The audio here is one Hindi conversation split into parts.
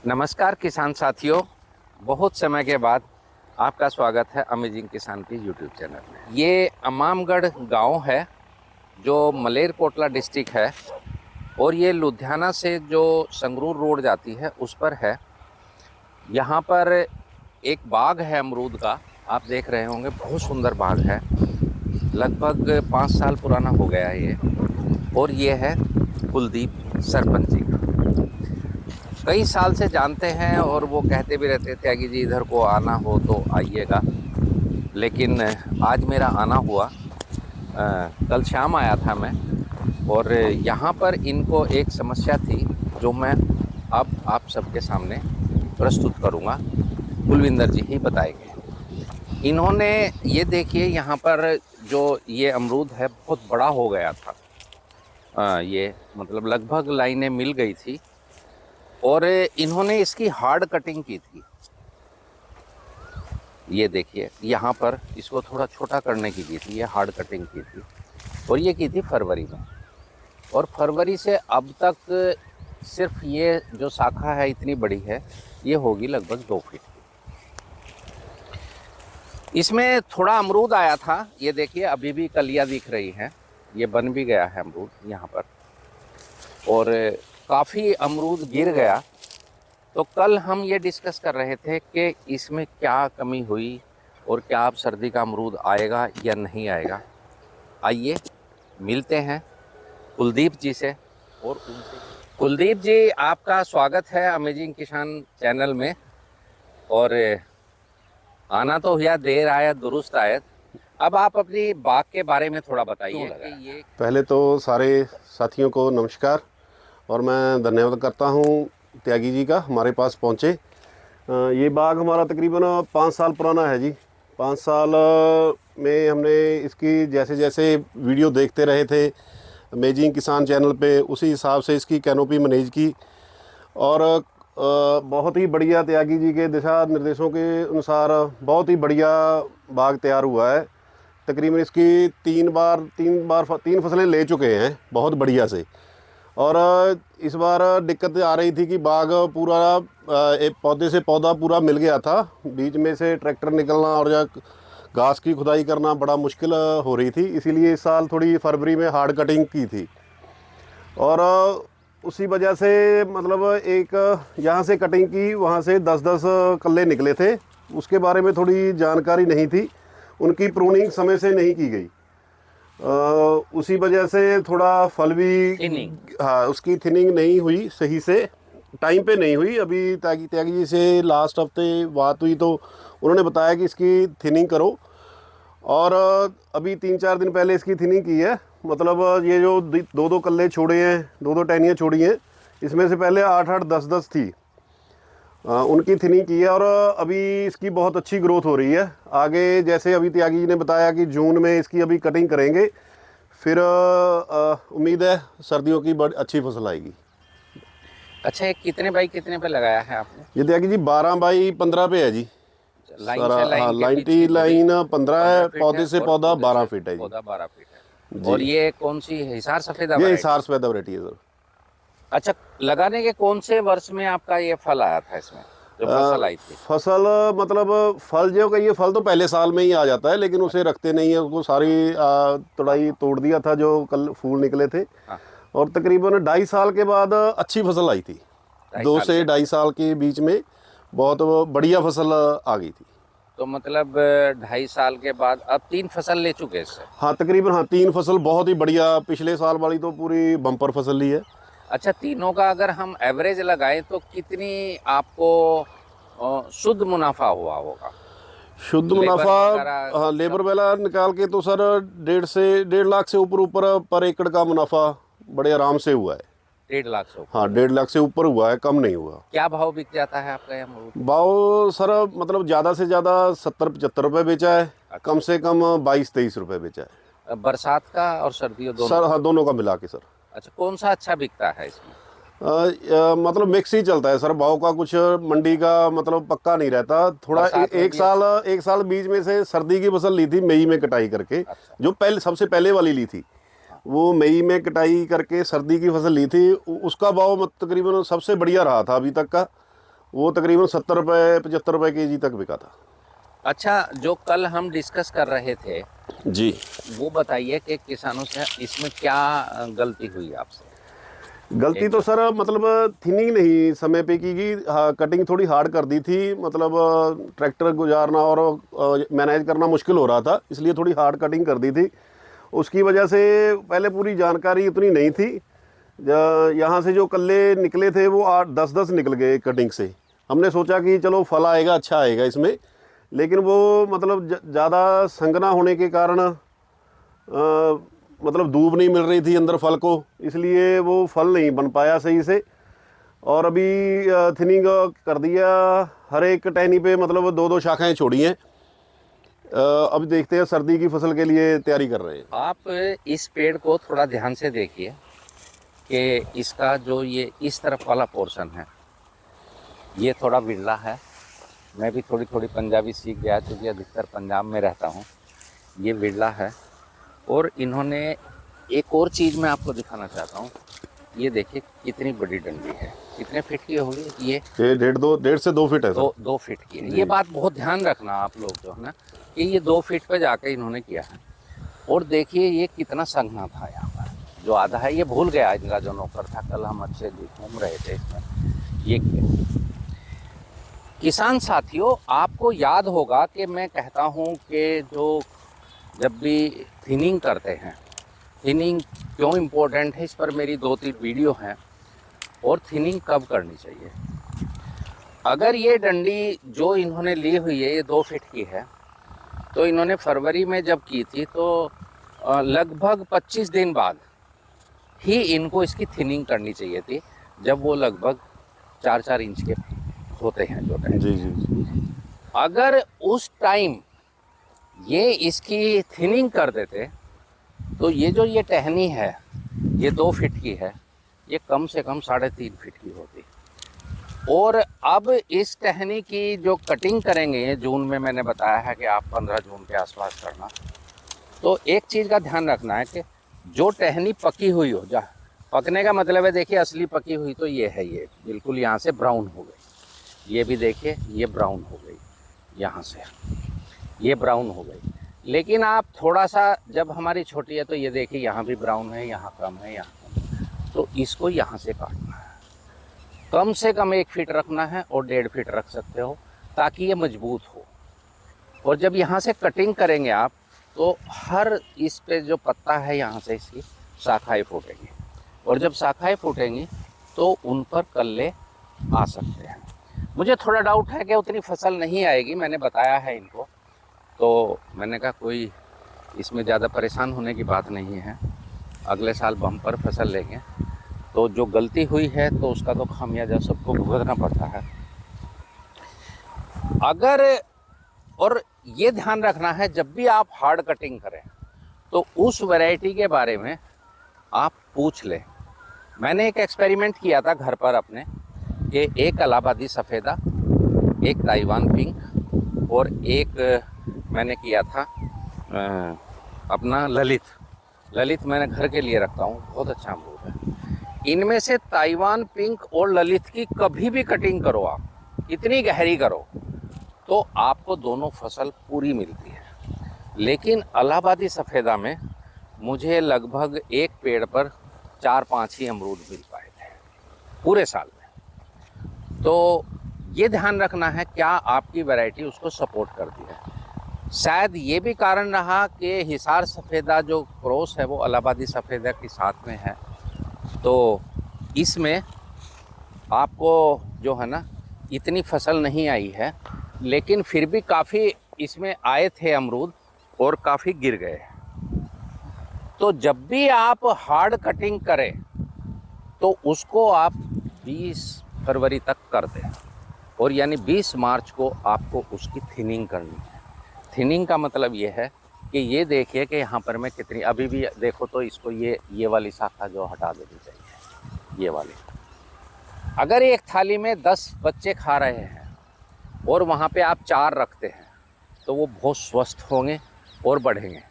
नमस्कार किसान साथियों, बहुत समय के बाद आपका स्वागत है अमेजिंग किसान के यूट्यूब चैनल में। ये अमामगढ़ गांव है जो मलेरकोटला डिस्ट्रिक्ट है और ये लुधियाना से जो संगरूर रोड जाती है उस पर है। यहाँ पर एक बाग है अमरूद का, आप देख रहे होंगे, बहुत सुंदर बाग है। लगभग 5 साल पुराना हो गया है ये, और ये है कुलदीप सरपंच जी का। कई साल से जानते हैं और वो कहते भी रहते थे कि जी इधर को आना हो तो आइएगा, लेकिन आज मेरा आना हुआ। कल शाम आया था मैं, और यहाँ पर इनको एक समस्या थी जो मैं अब आप सबके सामने प्रस्तुत करूँगा। कुलविंदर जी ही बताएंगे। इन्होंने ये देखिए, यहाँ पर जो ये अमरूद है बहुत बड़ा हो गया था। ये मतलब लगभग लाइनें मिल गई थी और इन्होंने इसकी हार्ड कटिंग की थी। ये देखिए, यहाँ पर इसको थोड़ा छोटा करने की थी, ये हार्ड कटिंग की थी, और ये की थी फरवरी में। और फरवरी से अब तक सिर्फ ये जो शाखा है इतनी बड़ी है, ये होगी लगभग 2 फीट की। इसमें थोड़ा अमरूद आया था, ये देखिए अभी भी कलियाँ दिख रही हैं, ये बन भी गया है अमरूद यहाँ पर, और काफ़ी अमरूद गिर गया। तो कल हम ये डिस्कस कर रहे थे कि इसमें क्या कमी हुई और क्या अब सर्दी का अमरूद आएगा या नहीं आएगा। आइए मिलते हैं कुलदीप जी से और उनसे। कुलदीप जी, आपका स्वागत है अमेजिंग किसान चैनल में। और आना तो हुआ, देर आया दुरुस्त आया। अब आप अपनी बाग के बारे में थोड़ा बताइए। पहले तो सारे साथियों को नमस्कार, और मैं धन्यवाद करता हूँ त्यागी जी का हमारे पास पहुँचे। ये बाग हमारा तकरीबन 5 साल पुराना है जी। 5 साल में हमने इसकी जैसे जैसे वीडियो देखते रहे थे अमेजिंग किसान चैनल पे, उसी हिसाब से इसकी कैनोपी मैनेज की, और बहुत ही बढ़िया त्यागी जी के दिशा निर्देशों के अनुसार बहुत ही बढ़िया बाग तैयार हुआ है। तकरीबन इसकी 3 फसलें ले चुके हैं बहुत बढ़िया से। और इस बार दिक्कत आ रही थी कि बाग पूरा एक पौधे से पौधा पूरा मिल गया था, बीच में से ट्रैक्टर निकलना और घास की खुदाई करना बड़ा मुश्किल हो रही थी। इसीलिए इस साल थोड़ी फरवरी में हार्ड कटिंग की थी, और उसी वजह से मतलब एक यहाँ से कटिंग की, वहाँ से 10-10 कल्ले निकले थे। उसके बारे में थोड़ी जानकारी नहीं थी, उनकी प्रूनिंग समय से नहीं की गई। उसी वजह से थोड़ा फल भी, हाँ, उसकी थिनिंग नहीं हुई, सही से टाइम पे नहीं हुई। अभी त्यागी जी से लास्ट हफ्ते बात हुई तो उन्होंने बताया कि इसकी थिनिंग करो, और अभी 3-4 दिन पहले इसकी थिनिंग की है। मतलब ये जो 2-2 कल्ले छोड़े हैं, 2-2 टहनियाँ छोड़ी हैं, इसमें से पहले 8-8, 10-10 थी, उनकी थिनिंग की है। और अभी इसकी बहुत अच्छी ग्रोथ हो रही है। आगे जैसे अभी त्यागी जी ने बताया कि जून में इसकी अभी कटिंग करेंगे, फिर उम्मीद है सर्दियों की बड़ी अच्छी फसल आएगी। अच्छा, कितने बाई कितने पे लगाया है आपने? ये त्यागी जी 12 बाई 15 पे है जी। लाइन सारा, से लाइन हाँ, के लाइन बीच की लाइन 15 है, फीट पौधे है, से और पौधा पौधे 12 से फीट है जी। पौधा 12 फीट है। और ये कौन सी हिसार सफेदा? ये हिसार सफेदा वैरायटी है सर। अच्छा, लगाने के कौन से वर्ष में आपका ये फल आया था इसमें, जो फसल आई थी? फसल मतलब फल जो का, ये फल तो पहले साल में ही आ जाता है, लेकिन उसे रखते नहीं है, उसको सारी तोड़ाई तोड़ दिया था जो कल फूल निकले थे। हाँ। और तकरीबन 2.5 साल के बाद अच्छी फसल आई थी। 2 से 2.5 साल के बीच में बहुत बढ़िया फसल आ गई थी। तो मतलब 2.5 साल के बाद अब 3 फसल ले चुके इससे? हाँ, तकरीबन, हाँ, 3 फसल बहुत ही बढ़िया। पिछले साल वाली तो पूरी बम्पर फसल ली है। अच्छा, तीनों का अगर हम एवरेज लगाएं तो कितनी आपको शुद्ध मुनाफा हुआ होगा? शुद्ध मुनाफा, हाँ, लेबर वाला निकाल के तो सर 1.5 लाख से ऊपर पर एकड़ का मुनाफा बड़े आराम से हुआ है। 1.5 लाख से ऊपर? हाँ, 1.5 लाख से ऊपर हुआ है, कम नहीं हुआ। क्या भाव बिक जाता है आपका ये अमरूद? भाव सर मतलब ज़्यादा से ज़्यादा 70-75 रुपये बेचा है। अच्छा। कम से कम 22-23 रुपये बेचा है। बरसात का और सर्दियों दोनों? सर हाँ, दोनों का मिला के सर। अच्छा, कौन सा अच्छा बिकता है इसमें? मतलब मिक्स ही चलता है सर, भाव का कुछ मंडी का मतलब पक्का नहीं रहता। थोड़ा एक साल बीच में से सर्दी की फसल ली थी मई में कटाई करके। अच्छा। जो पहले सबसे पहले वाली ली थी, वो मई में कटाई करके सर्दी की फसल ली थी, उसका भाव तकरीबन सबसे बढ़िया रहा था अभी तक का। वो तकरीबन 70 रुपये 75 रुपये केजी तक बिका था। अच्छा, जो कल हम डिस्कस कर रहे थे जी, वो बताइए कि किसानों से इसमें क्या गलती हुई आपसे? गलती तो सर मतलब थिनिंग नहीं समय पे की गई, हाँ, कटिंग थोड़ी हार्ड कर दी थी, मतलब ट्रैक्टर गुजारना और मैनेज करना मुश्किल हो रहा था, इसलिए थोड़ी हार्ड कटिंग कर दी थी। उसकी वजह से पहले पूरी जानकारी उतनी नहीं थी। यहाँ से जो कल्ले निकले थे वो 8-10 निकल गए कटिंग से। हमने सोचा कि चलो फल आएगा, अच्छा आएगा इसमें, लेकिन वो मतलब ज़्यादा संघना होने के कारण मतलब धूप नहीं मिल रही थी अंदर फल को, इसलिए वो फल नहीं बन पाया सही से। और अभी थिनिंग कर दिया, हर एक टहनी पे मतलब 2-2 शाखाएं छोड़ी हैं। अब देखते हैं, सर्दी की फसल के लिए तैयारी कर रहे हैं। आप इस पेड़ को थोड़ा ध्यान से देखिए कि इसका जो ये इस तरफ वाला पोर्शन है ये थोड़ा बिरला है। मैं भी थोड़ी थोड़ी पंजाबी सीख गया क्योंकि अधिकतर पंजाब में रहता हूँ। ये बिरला है। और इन्होंने एक और चीज़ मैं आपको दिखाना चाहता हूँ, ये देखिए कितनी बड़ी डंडी है। कितने फीट की होगी ये? 1.5 से 2 फीट है सर। 2 फीट की है। ये बात बहुत ध्यान रखना आप लोग जो है ना, कि ये 2 फीट पे जाके इन्होंने किया है। और देखिए ये कितना संघना था यहाँ पर, जो आधा है ये भूल गया इनका जो नौकर था, कल हम अच्छे घूम रहे थे इसमें। ये किया। किसान साथियों, आपको याद होगा कि मैं कहता हूँ कि जो जब भी थिनिंग करते हैं, थिनिंग क्यों इम्पोर्टेंट है इस पर मेरी 2-3 वीडियो हैं। और थिनिंग कब करनी चाहिए। अगर ये डंडी जो इन्होंने ली हुई है ये 2 फीट की है, तो इन्होंने फरवरी में जब की थी तो लगभग 25 दिन बाद ही इनको इसकी थिनिंग करनी चाहिए थी, जब वो लगभग 4-4 इंच के होते हैं जो टहनी। जी जी जी। अगर उस टाइम ये इसकी थिनिंग कर देते तो ये जो ये टहनी है ये 2 फीट की है, ये कम से कम 3.5 फीट की होती। और अब इस टहनी की जो कटिंग करेंगे जून में, मैंने बताया है कि आप 15 जून के आसपास करना। तो एक चीज़ का ध्यान रखना है कि जो टहनी पकी हुई हो, जा पकने का मतलब है, देखिए असली पकी हुई तो ये है, ये बिल्कुल यहाँ से ब्राउन हो गई। ये भी देखिए ये ब्राउन हो गई, यहाँ से ये ब्राउन हो गई। लेकिन आप थोड़ा सा, जब हमारी छोटी है तो ये देखिए यहाँ भी ब्राउन है, यहाँ कम है, यहाँ कम है। तो इसको यहाँ से काटना है, कम से कम 1 फीट रखना है और 1.5 फीट रख सकते हो, ताकि ये मजबूत हो। और जब यहाँ से कटिंग करेंगे आप, तो हर इस पे जो पत्ता है यहाँ से इसकी शाखाएं फूटेंगी। और जब शाखाएं फूटेंगी तो उन पर कल्ले आ सकते हैं। मुझे थोड़ा डाउट है कि उतनी फसल नहीं आएगी, मैंने बताया है इनको, तो मैंने कहा कोई इसमें ज़्यादा परेशान होने की बात नहीं है, अगले साल बम्पर फसल लेंगे। तो जो गलती हुई है तो उसका तो खामियाजा सबको भुगतना पड़ता है। अगर, और ये ध्यान रखना है जब भी आप हार्ड कटिंग करें तो उस वैरायटी के बारे में आप पूछ लें। मैंने एक एक्सपेरिमेंट किया था घर पर अपने, कि एक इलाहाबादी सफ़ेदा, एक ताइवान पिंक और एक मैंने किया था अपना ललित मैंने घर के लिए रखता हूँ, बहुत अच्छा अमरूद है। इनमें से ताइवान पिंक और ललित की कभी भी कटिंग करो आप, इतनी गहरी करो, तो आपको दोनों फसल पूरी मिलती है। लेकिन इलाहाबादी सफ़ेदा में मुझे लगभग एक पेड़ पर 4-5 ही अमरूद मिल पाए थे पूरे साल में। तो ये ध्यान रखना है क्या आपकी वैरायटी उसको सपोर्ट करती है। शायद ये भी कारण रहा कि हिसार सफ़ेदा जो क्रॉस है वो इलाहाबादी सफ़ेदा के साथ में है, तो इसमें आपको जो है ना इतनी फसल नहीं आई है, लेकिन फिर भी काफ़ी इसमें आए थे अमरूद और काफ़ी गिर गए। तो जब भी आप हार्ड कटिंग करें तो उसको आप 20 फरवरी तक कर दें, और यानी 20 मार्च को आपको उसकी थिनिंग करनी है। थिनिंग का मतलब ये है कि ये देखिए कि यहाँ पर मैं कितनी, अभी भी देखो तो इसको ये वाली शाखा जो हटा देनी चाहिए, ये वाली। अगर एक थाली में 10 बच्चे खा रहे हैं और वहाँ पे आप 4 रखते हैं तो वो बहुत स्वस्थ होंगे और बढ़ेंगे।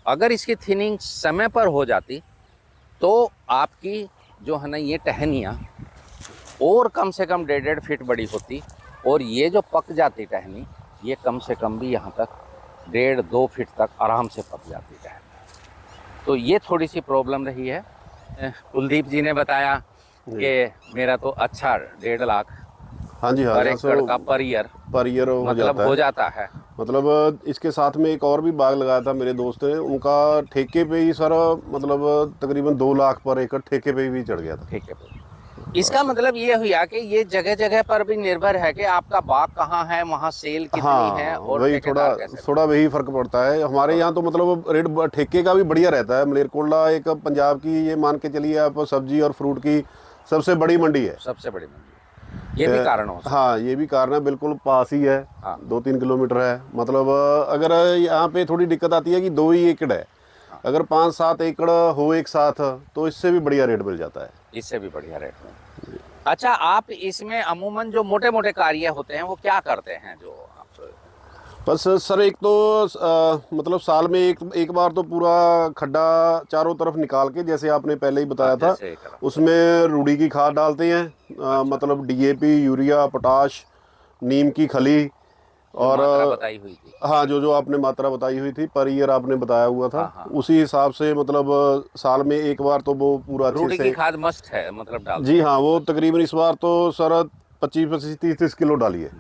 अगर इसकी थिनिंग समय पर हो जाती तो आपकी जो है ना ये टहनियाँ और कम से कम 1.5 फीट बड़ी होती, और ये जो पक जाती टहनी, ये कम से कम भी यहाँ तक 1.5-2 फीट तक आराम से पक जाती टहनी। तो ये थोड़ी सी प्रॉब्लम रही है। कुलदीप जी ने बताया कि मेरा तो अच्छा 1.5 लाख हाँ जी, हाँ, पर एकड़ का पर ईयर मतलब हो जाता है। मतलब इसके साथ में एक और भी बाग लगाया था मेरे दोस्त ने, उनका ठेके पे ही सर मतलब तकरीबन 2 लाख पर एकड़ ठेके पे भी चढ़ गया था। ठेके पे। इसका मतलब ये हुआ कि ये जगह जगह पर भी निर्भर है कि आपका बाग कहाँ है, वहाँ सेल कितनी है, और वही थोड़ा वही फर्क पड़ता है। हमारे यहाँ तो मतलब रेट ठेके का भी बढ़िया रहता है। मलेरकोटला एक पंजाब की, ये मान के चलिए आप, सब्जी और फ्रूट की सबसे बड़ी मंडी है। सबसे बड़ी मंडी, ये भी कारण हो सकता है। हाँ, ये भी कारण है, बिल्कुल पास ही है। हाँ। 2-3 किलोमीटर है। मतलब अगर यहाँ पे थोड़ी दिक्कत आती है कि 2 ही एकड़ है, अगर 5-7 एकड़ हो एक साथ तो इससे भी बढ़िया रेट मिल जाता है। इससे भी बढ़िया रेट में। अच्छा, आप इसमें अमूमन जो मोटे मोटे कार्य होते हैं वो क्या करते हैं जो आप? बस सर एक तो मतलब साल में एक बार तो पूरा खड्डा चारों तरफ निकाल के, जैसे आपने पहले ही बताया था, उसमें रूढ़ी की खाद डालते हैं। मतलब DAP, यूरिया, पोटाश, नीम की खली, और बताई हुई थी। हाँ, जो आपने मात्रा बताई हुई थी पर ईयर आपने बताया हुआ था। हाँ। उसी हिसाब से मतलब साल में एक बार तो वो पूरा अच्छे रूढ़ी से की खाद मस्ट है, मतलब डाल। जी हाँ, वो तकरीबन इस बार तो सर 25-30 किलो डाली है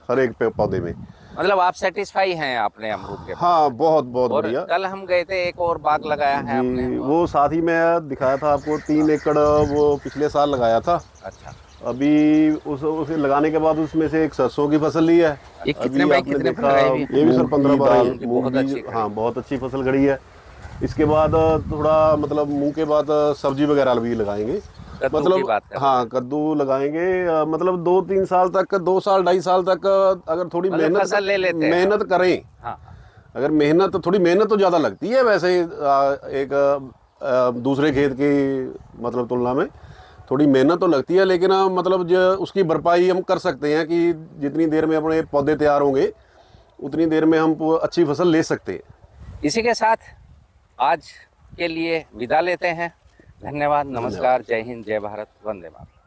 हर एक पौधे में। मतलब आप सेटिस्फाई हैं आपने अमरूद के? हाँ, बहुत बढ़िया। कल हम गए थे, एक और बाग लगाया है आपने? वो साथ ही में दिखाया था आपको, 3 एकड़ वो पिछले साल लगाया था। अच्छा। अभी उसे लगाने के बाद उसमें से एक सरसों की फसल ली है। ये कितने बाई कितने फल लगाई हुई है? ये भी सर 15-12 बहुत अच्छी। हाँ, बहुत अच्छी फसल खड़ी है। इसके बाद थोड़ा मतलब मूंग के बाद सब्जी वगैरह भी लगाएंगे। मतलब हाँ, कद्दू लगाएंगे। मतलब 2-3 साल तक, 2 साल 2.5 साल तक अगर थोड़ी मेहनत करें। हाँ। अगर थोड़ी मेहनत तो ज़्यादा लगती है वैसे एक दूसरे खेत की मतलब तुलना में थोड़ी मेहनत तो लगती है, लेकिन मतलब जो उसकी भरपाई हम कर सकते हैं कि जितनी देर में अपने पौधे तैयार होंगे उतनी देर में हम अच्छी फसल ले सकते हैं। इसी के साथ आज के लिए विदा लेते हैं। धन्यवाद, नमस्कार, जय हिंद, जय भारत, वंदे मातरम।